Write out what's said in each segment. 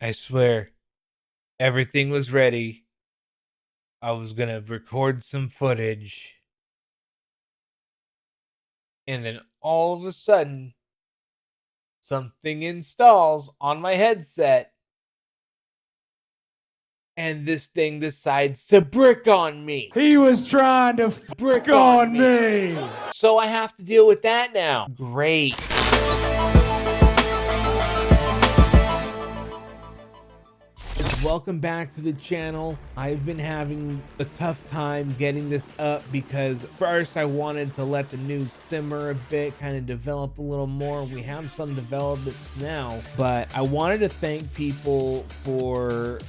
I swear, everything was ready. I was gonna record some footage. And then all of a sudden, something installs on my headset. And this thing decides to brick on me. He was trying to brick on me. So I have to deal with that now. Great. Welcome back to the channel. I've been having a tough time getting this up because first I wanted to let the news simmer a bit, kind of develop a little more. We have some developments now, but I wanted to thank people for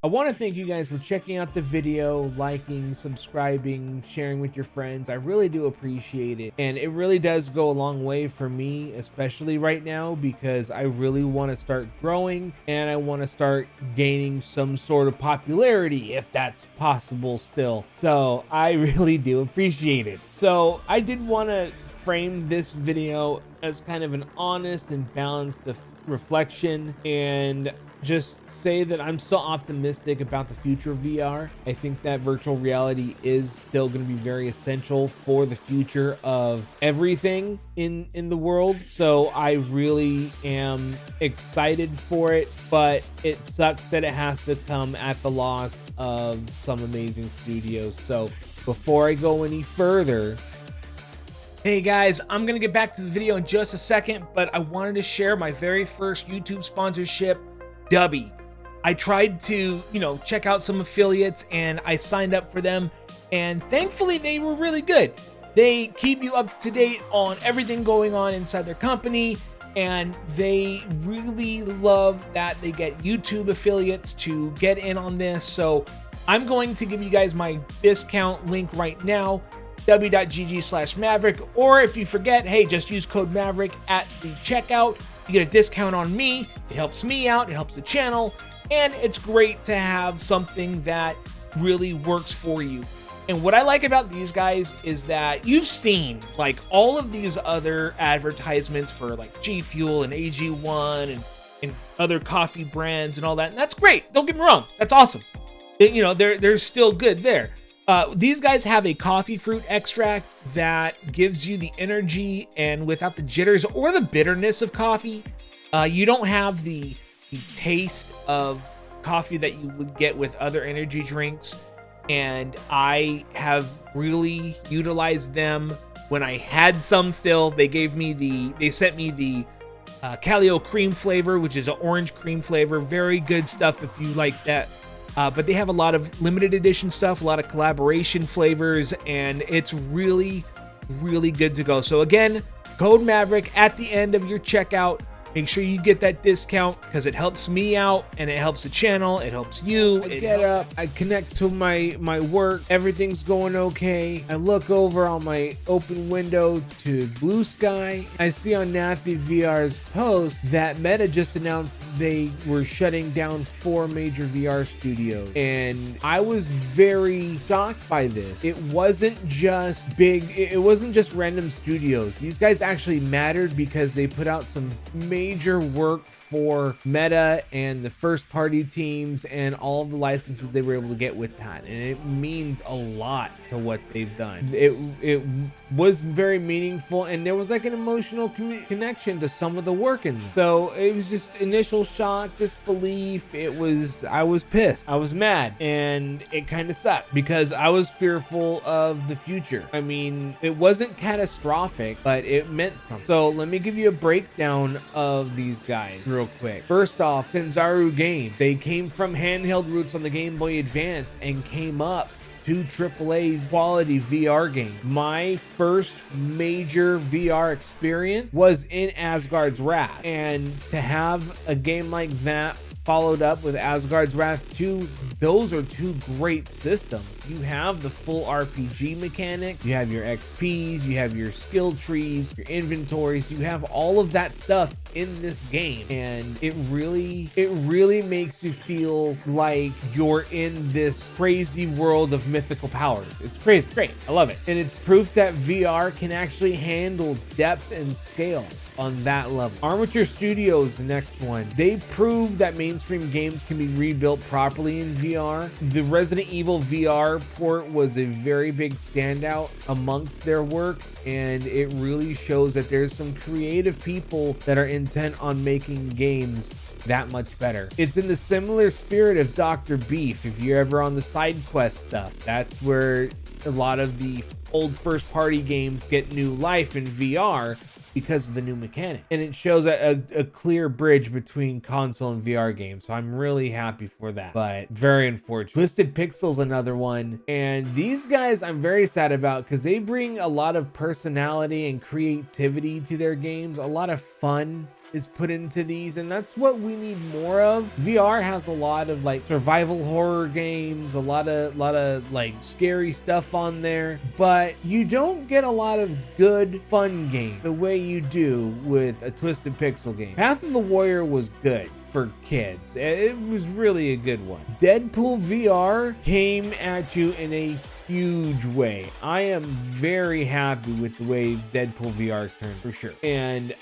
I want to thank you guys for checking out the video, liking, subscribing, sharing with your friends. I really do appreciate it. And it really does go a long way for me, especially right now, because I really want to start growing and I want to start gaining some sort of popularity, if that's possible still. So I really do appreciate it. So I did want to frame this video as kind of an honest and balanced reflection and just say that I'm still optimistic about the future of VR. I think that virtual reality is still going to be very essential for the future of everything in the world. So I really am excited for it, but it sucks that it has to come at the loss of some amazing studios. So before I go any further, hey guys, I'm gonna get back to the video in just a second, but I wanted to share my very first YouTube sponsorship, Dubby. I tried to, check out some affiliates and I signed up for them, and thankfully they were really good. They keep you up to date on everything going on inside their company, and they really love that they get YouTube affiliates to get in on this. So I'm going to give you guys my discount link right now, w.gg/Maverick, or if you forget, hey, just use code Maverick at the checkout. You get a discount on me. It helps me out, it helps the channel, and it's great to have something that really works for you. And what I like about these guys is that you've seen like all of these other advertisements for like G Fuel and AG1 and other coffee brands and all that, and that's great. Don't get me wrong, that's awesome. They're still good there. These guys have a coffee fruit extract that gives you the energy and without the jitters or the bitterness of coffee. You don't have the taste of coffee that you would get with other energy drinks. And I have really utilized them when I had some still. They sent me the Calio cream flavor, which is an orange cream flavor. Very good stuff if you like that. But they have a lot of limited edition stuff, a lot of collaboration flavors, and it's really, really good to go. So again, code Maverick at the end of your checkout. Make sure you get that discount because it helps me out and it helps the channel. It helps you. I get up, I connect to my work. Everything's going okay. I look over on my open window to blue sky. I see on Nathy VR's post that Meta just announced they were shutting down 4 major VR studios. And I was very shocked by this. It wasn't just it wasn't just random studios. These guys actually mattered because they put out some major work for Meta and the first party teams and all of the licenses they were able to get with that, and it means a lot to what they've done. It was very meaningful, and there was like an emotional connection to some of the workings. So it was just initial shock, disbelief. I was pissed, I was mad, and it kind of sucked because I was fearful of the future. I mean, it wasn't catastrophic, but it meant something. So let me give you a breakdown of these guys real quick. First off, Sanzaru game. They came from handheld roots on the Game Boy Advance and came up to AAA quality VR game. My first major VR experience was in Asgard's Wrath, and to have a game like that followed up with Asgard's Wrath 2, those are two great systems. You have the full RPG mechanic. You have your XPs, you have your skill trees, your inventories. You have all of that stuff in this game, and it really makes you feel like you're in this crazy world of mythical powers. It's crazy, great, I love it. And it's proof that VR can actually handle depth and scale on that level. Armature Studios, the next one, they proved that mainstream games can be rebuilt properly in VR. The Resident Evil VR port was a very big standout amongst their work, and it really shows that there's some creative people that are intent on making games that much better. It's in the similar spirit of Dr. Beef. If you're ever on the side quest stuff, that's where a lot of the old first party games get new life in VR because of the new mechanic, and it shows a clear bridge between console and VR games. So I'm really happy for that, but very unfortunate. Twisted Pixel's another one, and these guys I'm very sad about because they bring a lot of personality and creativity to their games. A lot of fun is put into these, and that's what we need more of. VR has a lot of like survival horror games, a lot of like scary stuff on there, but you don't get a lot of good fun games the way you do with a Twisted Pixel game. Path of the Warrior was good for kids. It was really a good one. Deadpool VR came at you in a huge way. I am very happy with the way Deadpool VR turned, for sure. And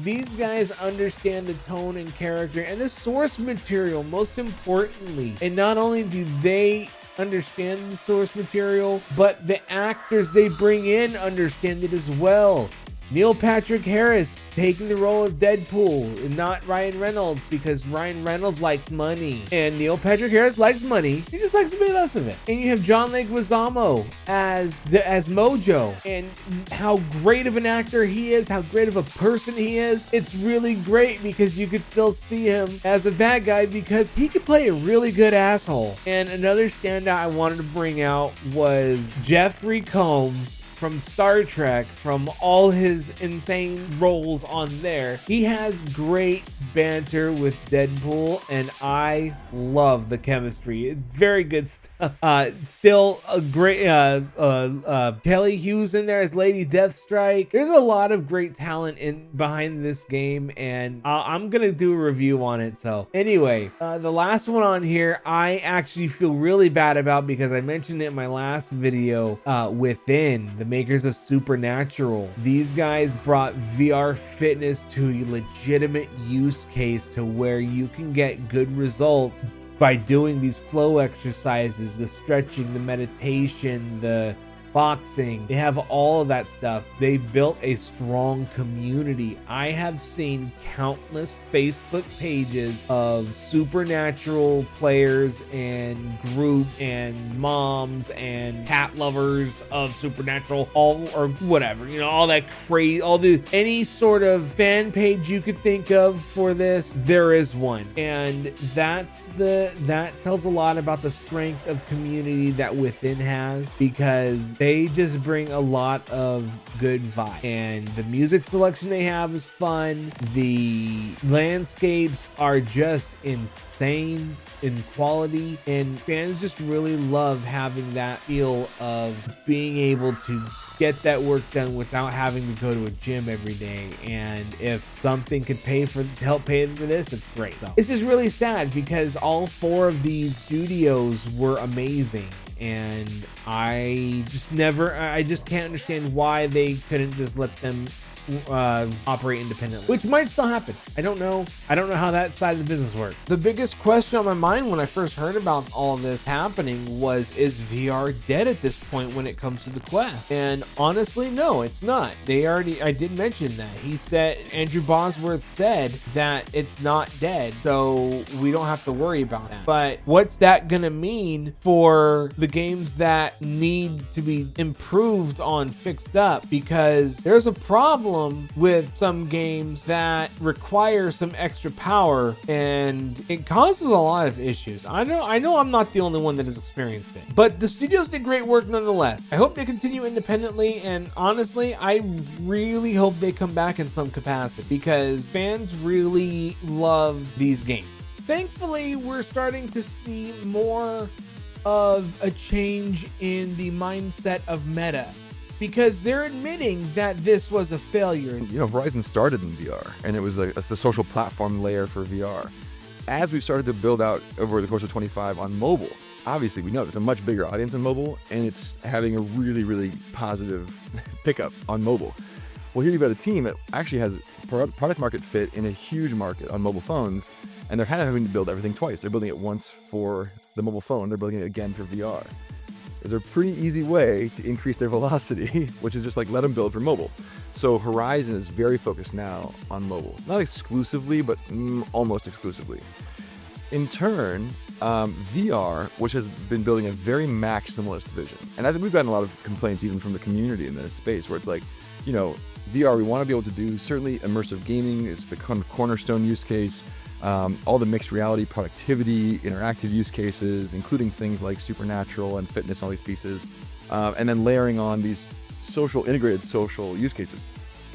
these guys understand the tone and character and the source material, most importantly. And not only do they understand the source material, but the actors they bring in understand it as well. Neil Patrick Harris taking the role of Deadpool and not Ryan Reynolds, because Ryan Reynolds likes money and Neil Patrick Harris likes money. He just likes a bit less of it. And you have John Leguizamo as Mojo, and how great of an actor he is, how great of a person he is. It's really great because you could still see him as a bad guy because he could play a really good asshole. And another standout I wanted to bring out was Jeffrey Combs from Star Trek, from all his insane roles on there. He has great banter with Deadpool, and I love the chemistry. Very good stuff. Still a great Kelly Hughes in there as Lady Deathstrike. There's a lot of great talent in behind this game, and I'm gonna do a review on it. So anyway, the last one on here I actually feel really bad about because I mentioned it in my last video. Within the makers of Supernatural, these guys brought VR fitness to a legitimate use case to where you can get good results by doing these flow exercises, the stretching, the meditation, the boxing. They have all of that stuff. They've built a strong community. I have seen countless Facebook pages of Supernatural players and group and moms and cat lovers of Supernatural, all or whatever, you know, all that crazy, any sort of fan page you could think of for this, there is one. And that tells a lot about the strength of community that Within has, because they just bring a lot of good vibe, and the music selection they have is fun. The landscapes are just insane in quality, and fans just really love having that feel of being able to get that work done without having to go to a gym every day. And if something could help pay for this, it's great. So it's just really sad because all four of these studios were amazing, and I just can't understand why they couldn't just let them operate independently, which might still happen. I don't know how that side of the business works. The biggest question on my mind when I first heard about all this happening was, is VR dead at this point when it comes to the Quest? And honestly, no, it's not. I did mention that. Andrew Bosworth said that it's not dead, so we don't have to worry about that. But what's that gonna mean for the games that need to be improved on, fixed up? Because there's a problem with some games that require some extra power, and it causes a lot of issues. I know I'm not the only one that has experienced it, but the studios did great work nonetheless. I hope they continue independently, and honestly, I really hope they come back in some capacity because fans really love these games. Thankfully, we're starting to see more of a change in the mindset of Meta, because they're admitting that this was a failure. You know, Horizon started in VR, and it was the social platform layer for VR. As we've started to build out over the course of 25 on mobile, obviously we know there's a much bigger audience in mobile, and it's having a really, really positive pickup on mobile. Well, here you've got a team that actually has product market fit in a huge market on mobile phones, and they're kind of having to build everything twice. They're building it once for the mobile phone, they're building it again for VR. There's a pretty easy way to increase their velocity, which is just like let them build for mobile. So Horizon is very focused now on mobile. Not exclusively, but almost exclusively. In turn, VR, which has been building a very maximalist vision. And I think we've gotten a lot of complaints even from the community in this space where it's like, you know, VR, we want to be able to do certainly immersive gaming. It's the cornerstone use case. All the mixed reality, productivity, interactive use cases, including things like supernatural and fitness, all these pieces, and then layering on these integrated social use cases.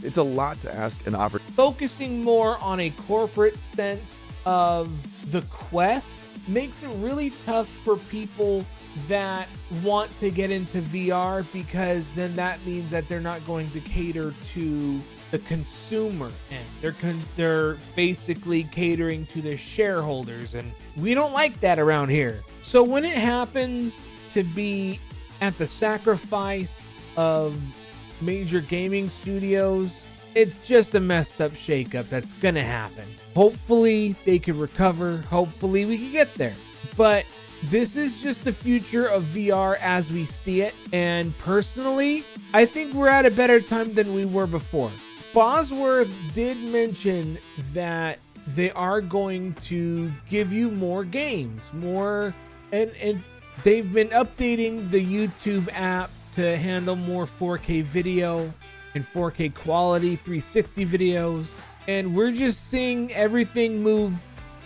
It's a lot to ask an operator. Focusing more on a corporate sense of the Quest makes it really tough for people that want to get into VR, because then that means that they're not going to cater to the consumer end. They're basically catering to the shareholders, and we don't like that around here. So when it happens to be at the sacrifice of major gaming studios, it's just a messed up shakeup that's gonna happen. Hopefully they can recover. Hopefully we can get there. But this is just the future of VR as we see it. And personally, I think we're at a better time than we were before. Bosworth did mention that they are going to give you more games, and they've been updating the YouTube app to handle more 4K video and 4K quality 360 videos, and we're just seeing everything move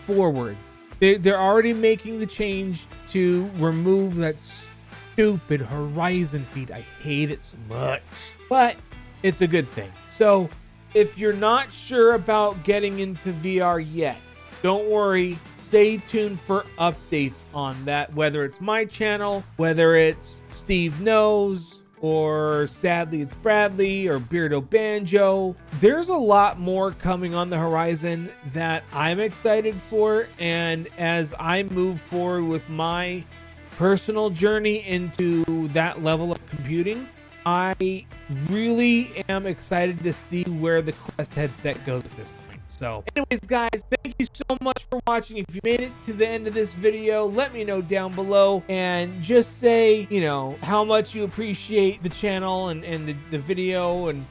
forward. They're already making the change to remove that stupid Horizon feed. I hate it so much, but it's a good thing. So if you're not sure about getting into VR yet, don't worry. Stay tuned for updates on that, whether it's my channel, whether it's Steve Knows, or Sadly It's Bradley, or Beardo Banjo. There's a lot more coming on the horizon that I'm excited for, and as I move forward with my personal journey into that level of computing, I really am excited to see where the Quest headset goes at this point. So anyways, guys, thank you so much for watching. If you made it to the end of this video, let me know down below, and just say, you know, how much you appreciate the channel and the video. And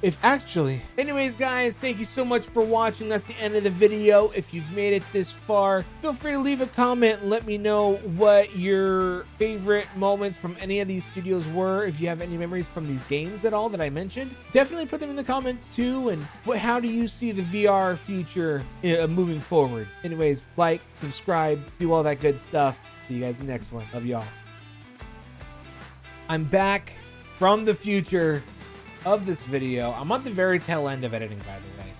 anyways, guys, thank you so much for watching. That's the end of the video. If you've made it this far, feel free to leave a comment and let me know what your favorite moments from any of these studios were. If you have any memories from these games at all that I mentioned, definitely put them in the comments too. And how do you see the VR future moving forward? Anyways, like, subscribe, do all that good stuff. See you guys in the next one. Love y'all. I'm back from the future of this video. I'm at the very tail end of editing, by the way,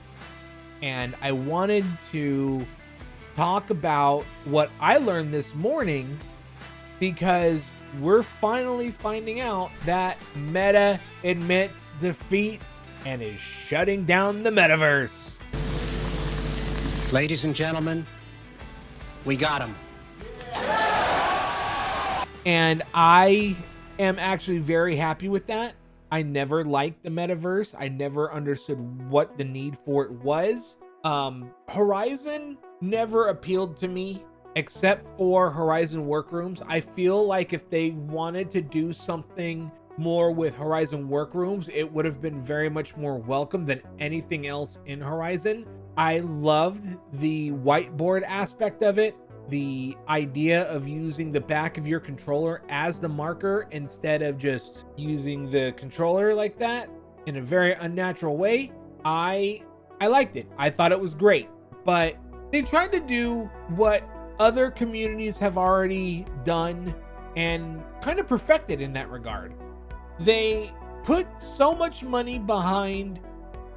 and I wanted to talk about what I learned this morning, because we're finally finding out that Meta admits defeat and is shutting down the metaverse. Ladies and gentlemen, we got him. And I am actually very happy with that. I never liked the metaverse. I never understood what the need for it was. Horizon never appealed to me, except for Horizon Workrooms. I feel like if they wanted to do something more with Horizon Workrooms, it would have been very much more welcome than anything else in Horizon. I loved the whiteboard aspect of it, the idea of using the back of your controller as the marker instead of just using the controller like that in a very unnatural way. I liked it. I thought it was great, but they tried to do what other communities have already done and kind of perfected in that regard. They put so much money behind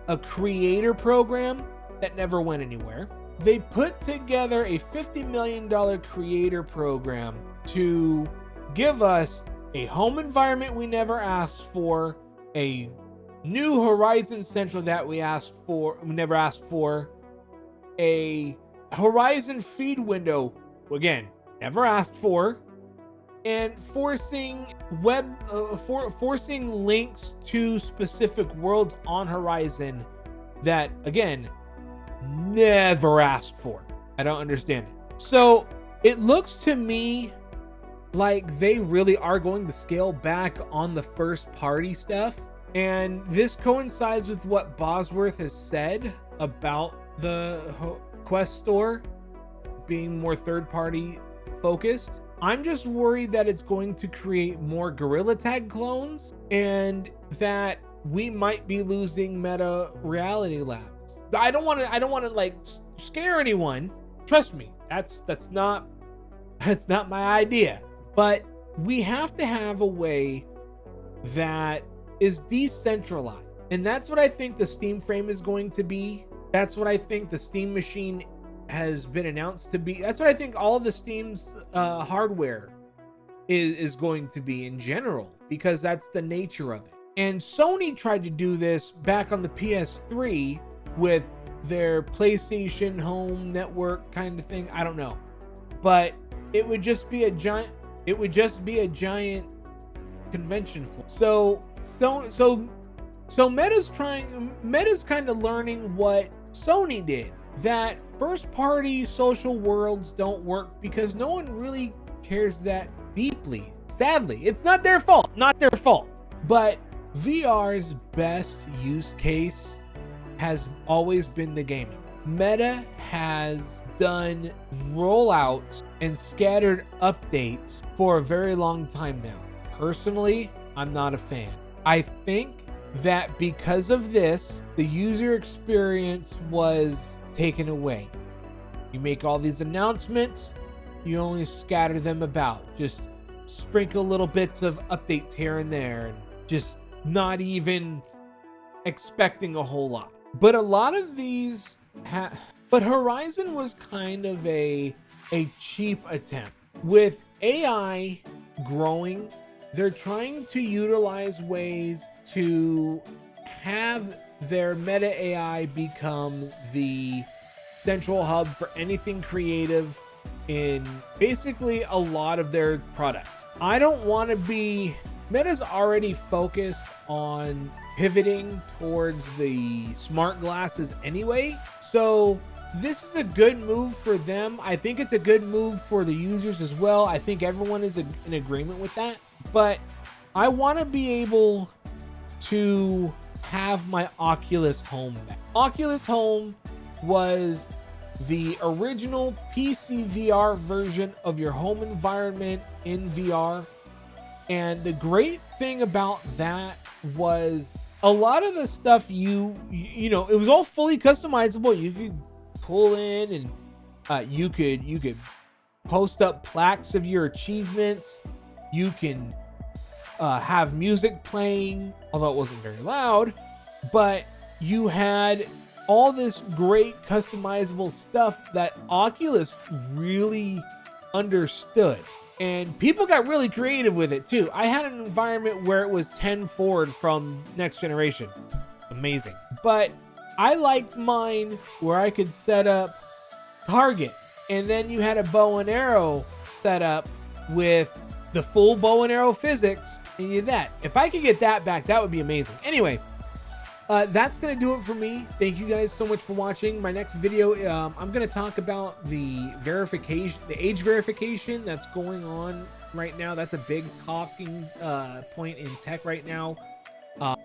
a creator program that never went anywhere. They put together a $50 million creator program to give us a home environment we never asked for, a new Horizon Central that we never asked for, a Horizon feed window, again, never asked for, and forcing forcing links to specific worlds on Horizon that, again, never asked for. I don't understand it. So it looks to me like they really are going to scale back on the first party stuff. And this coincides with what Bosworth has said about the Quest store being more third party focused. I'm just worried that it's going to create more Gorilla Tag clones and that we might be losing Meta Reality Labs. I don't want to like scare anyone. Trust me, that's not my idea. But we have to have a way that is decentralized. And that's what I think the Steam frame is going to be. That's what I think the Steam machine has been announced to be. That's what I think all of the Steam's hardware is going to be in general, because that's the nature of it. And Sony tried to do this back on the PS3 with their PlayStation Home Network kind of thing. I don't know, but it would just be a giant convention floor. So Meta's kind of learning what Sony did. That first party social worlds don't work because no one really cares that deeply. Sadly, it's not their fault. But VR's best use case has always been the gaming. Meta has done rollouts and scattered updates for a very long time now. Personally, I'm not a fan. I think that because of this, the user experience was taken away. You make all these announcements, you only scatter them about, just sprinkle little bits of updates here and there, and just not even expecting a whole lot. But a lot of these but Horizon was kind of a cheap attempt. With AI growing, they're trying to utilize ways to have their meta AI become the central hub for anything creative in basically a lot of their products. I don't want to be... Meta's already focused on pivoting towards the smart glasses anyway, so this is a good move for them. I think it's a good move for the users as well. I think everyone is in agreement with that, but I want to be able to have my Oculus Home back. Oculus Home was the original PC VR version of your home environment in VR. And the great thing about that was a lot of the stuff you know, it was all fully customizable. You could pull in and you could post up plaques of your achievements. You can have music playing, although it wasn't very loud, but you had all this great customizable stuff that Oculus really understood. And people got really creative with it too. I had an environment where it was 10 forward from Next Generation. Amazing. But I liked mine where I could set up targets. And then you had a bow and arrow set up with the full bow and arrow physics. And you did that. If I could get that back, that would be amazing. Anyway, that's going to do it for me. Thank you guys so much for watching. My next video, I'm going to talk about the verification, the age verification that's going on right now. That's a big talking point in tech right now.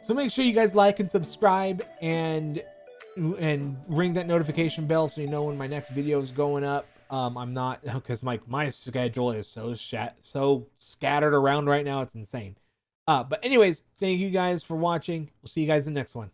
So make sure you guys like and subscribe and ring that notification bell so you know when my next video is going up. I'm not, because my schedule is so scattered around right now. It's insane. But anyways, thank you guys for watching. We'll see you guys in the next one.